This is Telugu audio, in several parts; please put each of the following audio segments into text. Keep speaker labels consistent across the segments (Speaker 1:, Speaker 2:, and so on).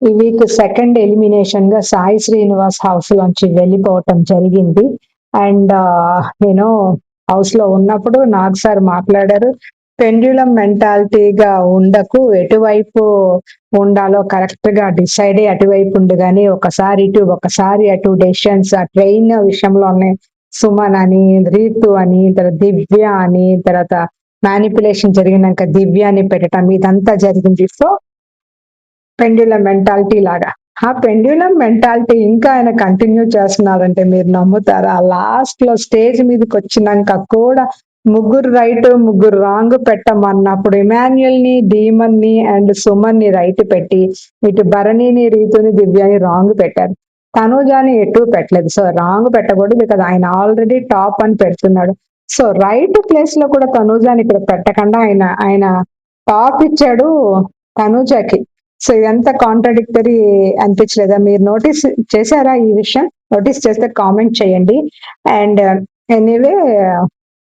Speaker 1: ఈ వీక్ సెకండ్ ఎలిమినేషన్ గా సాయి శ్రీనివాస్ హౌస్ లోంచి వెళ్ళిపోవటం జరిగింది. అండ్ నేను హౌస్ లో ఉన్నప్పుడు నాగ్ సార్ మాట్లాడారు, పెండ్యులం మెంటాలిటీగా ఉండకు, ఎటువైపు ఉండాలో కరెక్ట్ గా డిసైడ్ అయ్యి అటువైపు ఉండు గానీ ఒకసారి ఇటు ఒకసారి అటు డెసిషన్స్ ఆ ట్రైన్ విషయంలోనే సుమన్ అని, రీతు అని, తర్వాత దివ్య అని, తర్వాత మ్యానిపులేషన్ జరిగినాక దివ్య అని పెట్టడం ఇదంతా జరిగింది. సో పెండ్యులం మెంటాలిటీ లాగా ఆ పెండ్యులం మెంటాలిటీ ఇంకా ఆయన కంటిన్యూ చేస్తున్నారంటే మీరు నమ్ముతారా? లాస్ట్ లో స్టేజ్ మీదకి వచ్చినాక కూడా ముగ్గురు రైట్ ముగ్గురు రాంగ్ పెట్టమన్నప్పుడు ఇమాన్యుయల్ ని, ధీమన్ ని అండ్ సుమన్ ని రైట్ పెట్టి ఇటు భరణిని, రీతుని, దివ్యాని రాంగ్ పెట్టారు. తనూజాని ఎటు పెట్టలేదు. సో రాంగ్ పెట్టకూడదు, బికాజ్ ఆయన ఆల్రెడీ టాప్ అని పెడుతున్నాడు. సో రైట్ ప్లేస్ లో కూడా తనూజాని ఇక్కడ పెట్టకుండా ఆయన టాప్ ఇచ్చాడు తనూజకి. సో ఇదంతా కాంట్రడిక్టరీ అనిపించలేదా? మీరు నోటీస్ చేశారా ఈ విషయం? నోటీస్ చేస్తే కామెంట్ చేయండి. అండ్ ఎనీవే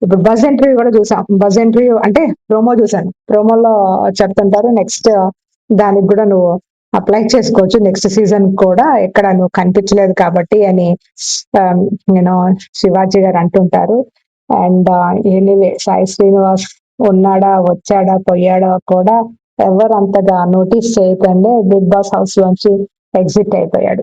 Speaker 1: ఇప్పుడు బజ్ ఇంటర్వ్యూ కూడా చూసాం. బజ్ ఇంటర్వ్యూ అంటే ప్రోమో చూసాను. ప్రోమోలో చెప్తుంటారు నెక్స్ట్ దానికి కూడా నువ్వు అప్లై చేసుకోవచ్చు నెక్స్ట్ సీజన్ కూడా, ఎక్కడ నువ్వు కనిపించలేదు కాబట్టి అని నేను శివాజీ గారు అంటుంటారు. అండ్ ఎనీవే సాయి శ్రీనివాస్ ఉన్నాడా, వచ్చాడా, పోయాడా కూడా ఎవరు అంతగా నోటీస్ చేయకండి. బిగ్ బాస్ హౌస్ లోంచి ఎగ్జిట్ అయిపోయాడు.